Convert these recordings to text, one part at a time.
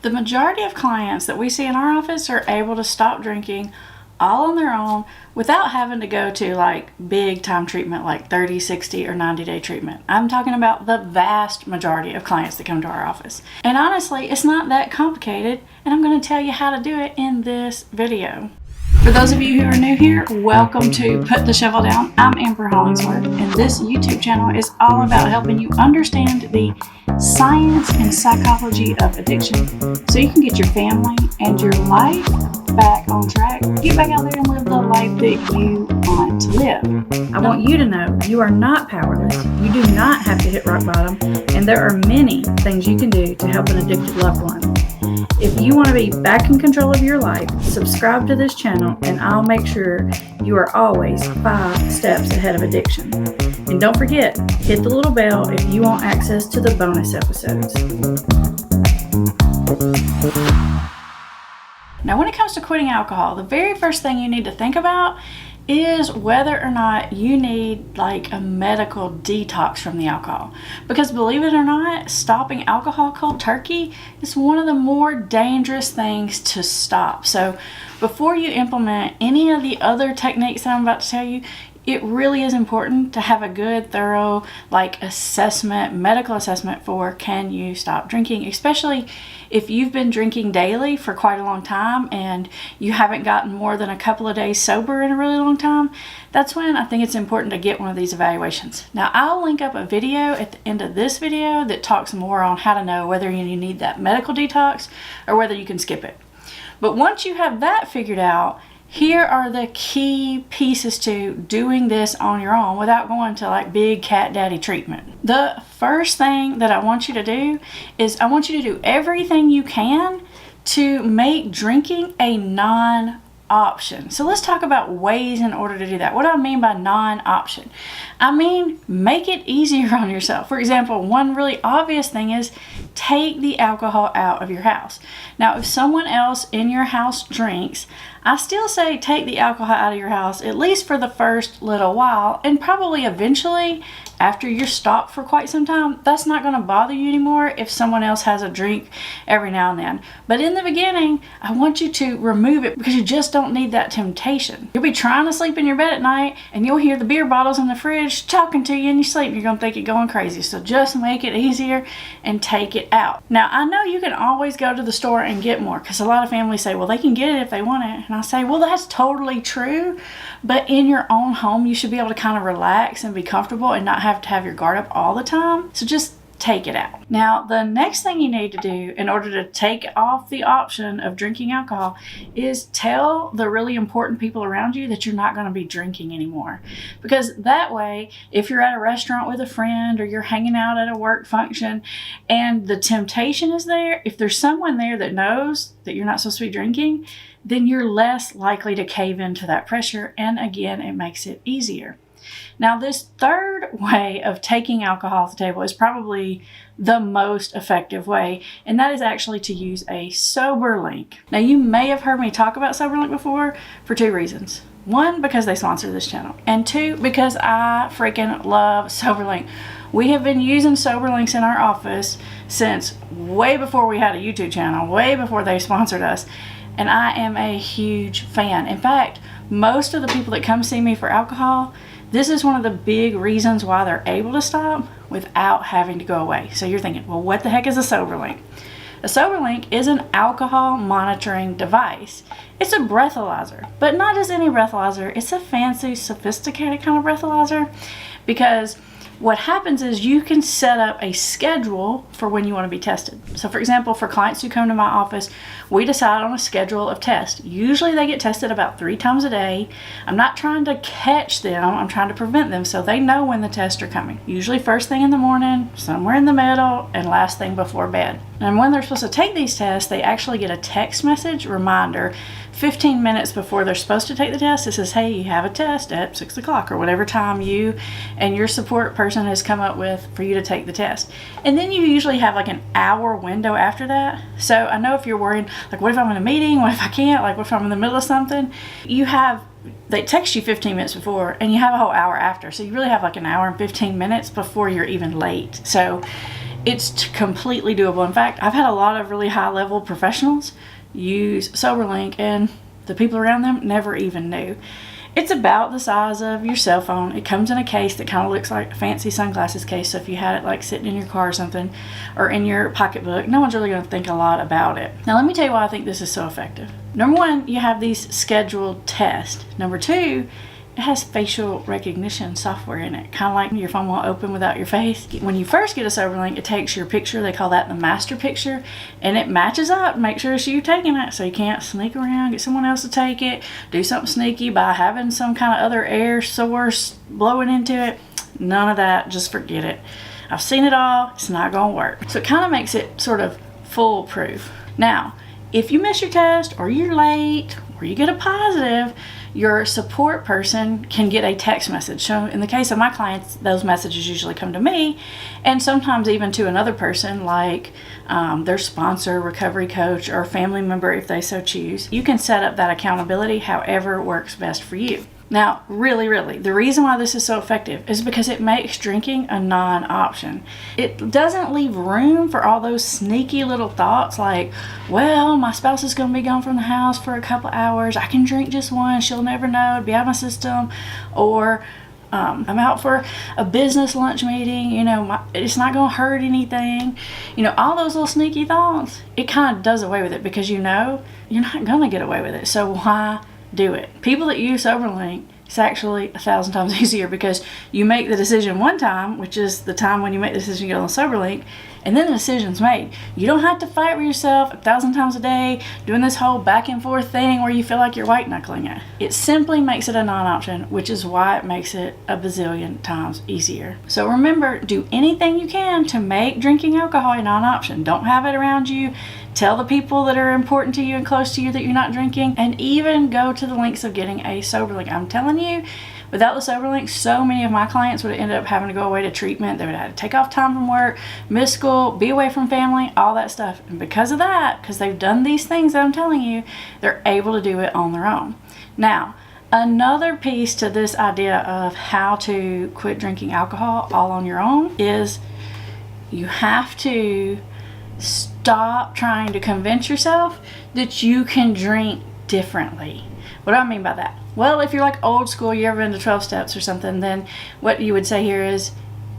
The majority of clients that we see in our office are able to stop drinking all on their own without having to go to like big time treatment like 30, 60, or 90-day treatment. I'm talking about the vast majority of clients that come to our office. And honestly, it's not that complicated, and I'm going to tell you how to do it in this video. For those of you who are new here, welcome to Put the Shovel Down. I'm Amber Hollingsworth, and this YouTube channel is all about helping you understand the science and psychology of addiction so you can get your family and your life back on track. Get back out there and live the life that you want to live. I want you to know you are not powerless. You do not have to hit rock bottom, and there are many things you can do to help an addicted loved one. If you want to be back in control of your life, subscribe to this channel and I'll make sure you are always 5 steps ahead of addiction. And don't forget, hit the little bell if you want access to the bonus episodes. Now, when it comes to quitting alcohol, the very first thing you need to think about is whether or not you need like a medical detox from the alcohol. Because believe it or not, stopping alcohol cold turkey is one of the more dangerous things to stop. So before you implement any of the other techniques that I'm about to tell you, it really is important to have a good, thorough, medical assessment for can you stop drinking, especially if you've been drinking daily for quite a long time and you haven't gotten more than a couple of days sober in a really long time. That's when I think it's important to get one of these evaluations. Now, I'll link up a video at the end of this video that talks more on how to know whether you need that medical detox or whether you can skip it. But once you have that figured out, here are the key pieces to doing this on your own without going to like big cat daddy treatment. The first thing that I want you to do is I want you to do everything you can to make drinking a non-option. So let's talk about ways in order to do that. What do I mean by non-option? I mean, make it easier on yourself. For example, one really obvious thing is take the alcohol out of your house. Now, if someone else in your house drinks, I still say take the alcohol out of your house, at least for the first little while, and probably eventually, after you're stopped for quite some time, that's not going to bother you anymore if someone else has a drink every now and then. But in the beginning, I want you to remove it because you just don't need that temptation. You'll be trying to sleep in your bed at night and you'll hear the beer bottles in the fridge talking to you in your sleep. You're going to think you're going crazy. So just make it easier and take it out. Now, I know you can always go to the store and get more because a lot of families say, well, they can get it if they want it. And I say, well, that's totally true. But in your own home, you should be able to kind of relax and be comfortable and not have to have your guard up all the time. So just take it out. Now, the next thing you need to do in order to take off the option of drinking alcohol is tell the really important people around you that you're not going to be drinking anymore. Because that way, if you're at a restaurant with a friend or you're hanging out at a work function and the temptation is there, if there's someone there that knows that you're not supposed to be drinking, then you're less likely to cave into that pressure. And again, it makes it easier. Now, this third way of taking alcohol off the table is probably the most effective way, and that is actually to use a Soberlink. Now, you may have heard me talk about Soberlink before for 2 reasons. 1, because they sponsor this channel, and 2, because I freaking love Soberlink. We have been using Soberlinks in our office since way before we had a YouTube channel, way before they sponsored us, and I am a huge fan. In fact, most of the people that come see me for alcohol, this is one of the big reasons why they're able to stop without having to go away. So you're thinking, well, what the heck is a Soberlink? A Soberlink is an alcohol monitoring device. It's a breathalyzer, but not just any breathalyzer. It's a fancy, sophisticated kind of breathalyzer because what happens is you can set up a schedule for when you want to be tested. So for example, for clients who come to my office, we decide on a schedule of tests. Usually they get tested about 3 times a day. I'm not trying to catch them, I'm trying to prevent them so they know when the tests are coming. Usually first thing in the morning, somewhere in the middle, and last thing before bed. And when they're supposed to take these tests, they actually get a text message reminder 15 minutes before they're supposed to take the test. It says, hey, you have a test at 6 o'clock or whatever time you and your support person has come up with for you to take the test. And then you usually have like an hour window after that. So I know if you're worried, like what if I'm in a meeting? What if I can't? Like what if I'm in the middle of something? They text you 15 minutes before and you have a whole hour after. So you really have like an hour and 15 minutes before you're even late. So It's completely doable. In fact, I've had a lot of really high level professionals use Soberlink, and the people around them never even knew. It's about the size of your cell phone. It comes in a case that kind of looks like a fancy sunglasses case. So if you had it like sitting in your car or something, or in your pocketbook, no one's really going to think a lot about it. Now let me tell you why I think this is so effective. Number one, you have these scheduled tests. Number two, it has facial recognition software in it, kind of like your phone won't open without your face. When you first get a Soberlink, it takes your picture, they call that the master picture, and it matches up, make sure it's you taking it, so you can't sneak around, get someone else to take it, do something sneaky by having some kind of other air source blowing into it. None of that, just forget it. I've seen it all, it's not gonna work. So it kind of makes it sort of foolproof. Now, if you miss your test, or you're late, or you get a positive, your support person can get a text message. So in the case of my clients, those messages usually come to me, and sometimes even to another person, like their sponsor, recovery coach, or family member if they so choose. You can set up that accountability however works best for you. Now, really, the reason why this is so effective is because it makes drinking a non-option. It doesn't leave room for all those sneaky little thoughts like, well, my spouse is going to be gone from the house for a couple hours. I can drink just one. She'll never know. It'll be out of my system. Or I'm out for a business lunch meeting. It's not going to hurt anything. All those little sneaky thoughts, it kind of does away with it because you're not going to get away with it. So why do it? People that use Soberlink, it's actually 1,000 times easier because you make the decision one time, which is the time when you make the decision to get on the Soberlink, and then the decision's made. You don't have to fight with yourself 1,000 times a day, doing this whole back and forth thing where you feel like you're white knuckling it. It simply makes it a non-option, which is why it makes it a bazillion times easier. So remember, do anything you can to make drinking alcohol a non-option. Don't have it around you. Tell the people that are important to you and close to you that you're not drinking, and even go to the lengths of getting a Soberlink. I'm telling you, without the Soberlink, so many of my clients would have ended up having to go away to treatment. They would have had to take off time from work, miss school, be away from family, all that stuff. And because of that, because they've done these things that I'm telling you, they're able to do it on their own. Now, another piece to this idea of how to quit drinking alcohol all on your own is you have to stop trying to convince yourself that you can drink differently. What do I mean by that? Well, if you're like old school, you ever been to 12 steps or something, then what you would say here is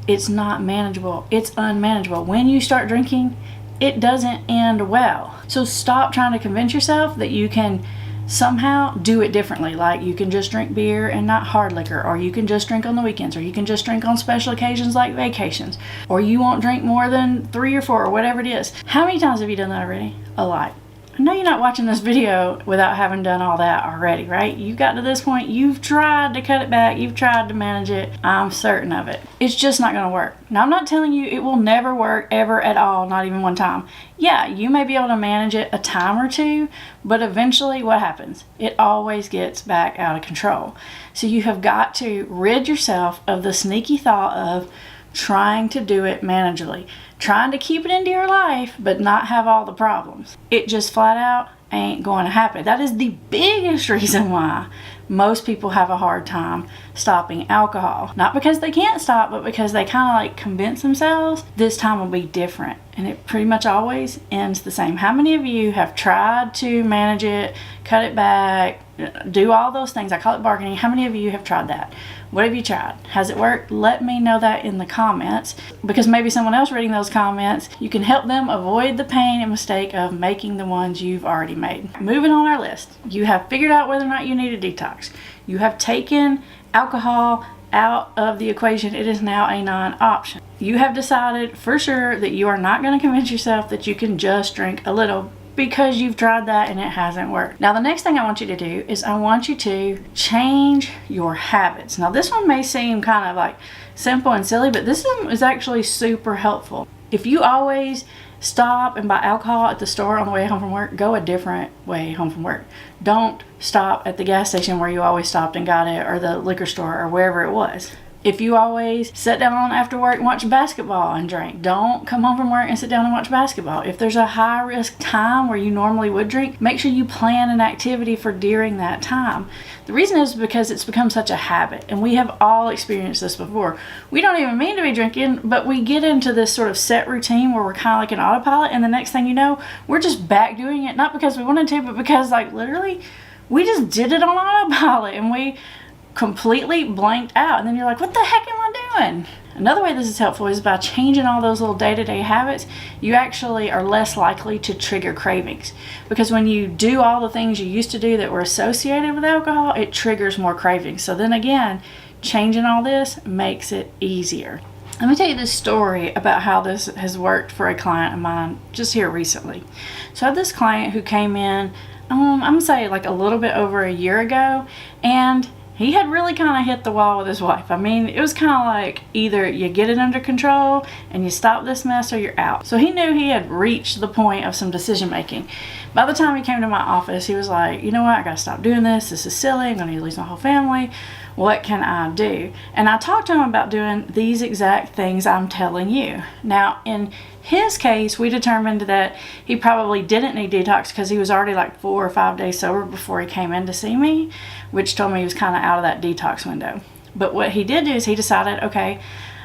it's not manageable. It's unmanageable. When you start drinking, it doesn't end well. So stop trying to convince yourself that you can somehow do it differently. Like you can just drink beer and not hard liquor, or you can just drink on the weekends, or you can just drink on special occasions like vacations, or you won't drink more than 3 or 4 or whatever it is. How many times have you done that already? A lot. I know you're not watching this video without having done all that already, right? You've got to this point, you've tried to cut it back, you've tried to manage it. I'm certain of it. It's just not going to work. Now, I'm not telling you it will never work ever at all, not even one time. Yeah, you may be able to manage it a time or two, but eventually what happens? It always gets back out of control. So you have got to rid yourself of the sneaky thought of trying to do it manageably, trying to keep it into your life but not have all the problems. It just flat out ain't going to happen. That is the biggest reason why most people have a hard time stopping alcohol. Not because they can't stop, but because they kind of like convince themselves this time will be different. And it pretty much always ends the same. How many of you have tried to manage it, cut it back, do all those things? I call it bargaining. How many of you have tried that? What have you tried? Has it worked? Let me know that in the comments, because maybe someone else reading those comments, you can help them avoid the pain and mistake of making the ones you've already made. Moving on our list, you have figured out whether or not you need a detox. You have taken alcohol out of the equation. It is now a non-option. You have decided for sure that you are not going to convince yourself that you can just drink a little, because you've tried that and it hasn't worked. Now, the next thing I want you to do is I want you to change your habits. Now, this one may seem kind of like simple and silly, but this one is actually super helpful. If you always stop and buy alcohol at the store on the way home from work, go a different way home from work. Don't stop at the gas station where you always stopped and got it, or the liquor store, or wherever it was. If you always sit down after work and watch basketball and drink, don't come home from work and sit down and watch basketball. If there's a high risk time where you normally would drink, make sure you plan an activity for during that time. The reason is because it's become such a habit, and we have all experienced this before. We don't even mean to be drinking, but we get into this sort of set routine where we're kind of like an autopilot, and the next thing you know, we're just back doing it, not because we wanted to, but because like literally we just did it on autopilot and we completely blanked out. And then you're like, what the heck am I doing? Another way this is helpful is by changing all those little day-to-day habits, you actually are less likely to trigger cravings. Because when you do all the things you used to do that were associated with alcohol, it triggers more cravings. So then again, changing all this makes it easier. Let me tell you this story about how this has worked for a client of mine just here recently. So I had this client who came in, I'm gonna say like a little bit over a year ago, and he had really kind of hit the wall with his wife. I mean, it was kind of like either you get it under control and you stop this mess or you're out. So he knew he had reached the point of some decision making. By the time he came to my office, he was like, you know what, I gotta stop doing this. This is silly. I'm gonna need to lose my whole family. What can I do? And I talked to him about doing these exact things I'm telling you. Now, in his case, we determined that he probably didn't need detox because he was already like 4 or 5 days sober before he came in to see me, which told me he was kind of out of that detox window. But what he did do is he decided, okay,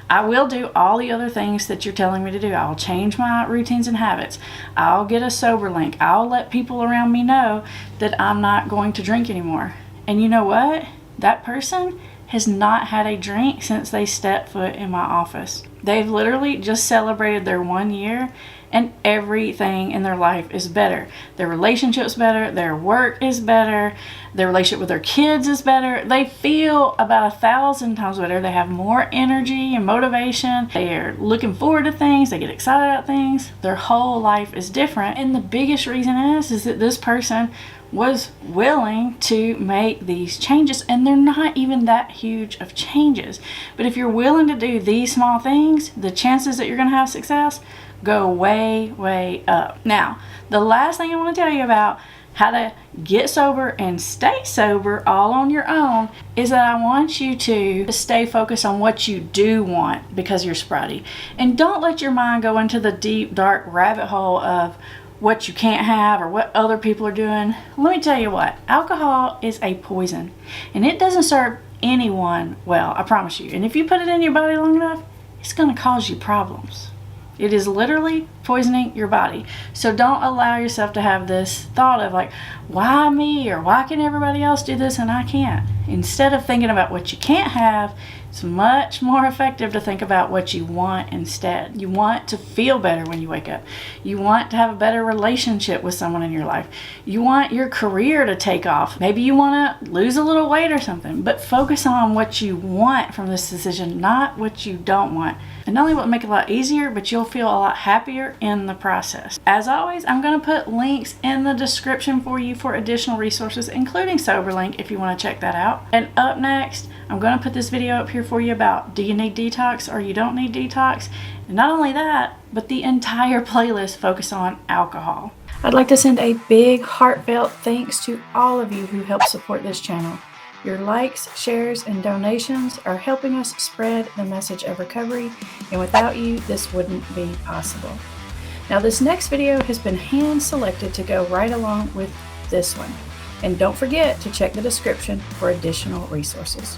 I will do all the other things that you're telling me to do. I'll change my routines and habits. I'll get a Soberlink. I'll let people around me know that I'm not going to drink anymore. And you know what? That person has not had a drink since they stepped foot in my office. They've literally just celebrated their 1 year, and everything in their life is better. Their relationship's better, their work is better, their relationship with their kids is better. They feel about 1,000 times better. They have more energy and motivation. They are looking forward to things. They get excited about things. Their whole life is different. And the biggest reason is that this person was willing to make these changes, and they're not even that huge of changes. But if you're willing to do these small things, the chances that you're going to have success go way, way up. Now, the last thing I want to tell you about how to get sober and stay sober all on your own is that I want you to stay focused on what you do want because you're sobriety. And don't let your mind go into the deep, dark rabbit hole of what you can't have or what other people are doing. Let me tell you what, alcohol is a poison, and it doesn't serve anyone well, I promise you. And if you put it in your body long enough, it's going to cause you problems. It is literally poisoning your body. So don't allow yourself to have this thought of like, why me, or why can everybody else do this and I can't? Instead of thinking about what you can't have, it's much more effective to think about what you want instead. You want to feel better when you wake up. You want to have a better relationship with someone in your life. You want your career to take off. Maybe you want to lose a little weight or something, but focus on what you want from this decision, not what you don't want. And not only will it make it a lot easier, but you'll feel a lot happier in the process. As always, I'm going to put links in the description for you for additional resources, including Soberlink if you want to check that out. And up next, I'm going to put this video up here for you about do you need detox or you don't need detox. And not only that, but the entire playlist focused on alcohol. I'd like to send a big heartfelt thanks to all of you who help support this channel. Your likes, shares, and donations are helping us spread the message of recovery, and without you, this wouldn't be possible. Now, this next video has been hand-selected to go right along with this one. And don't forget to check the description for additional resources.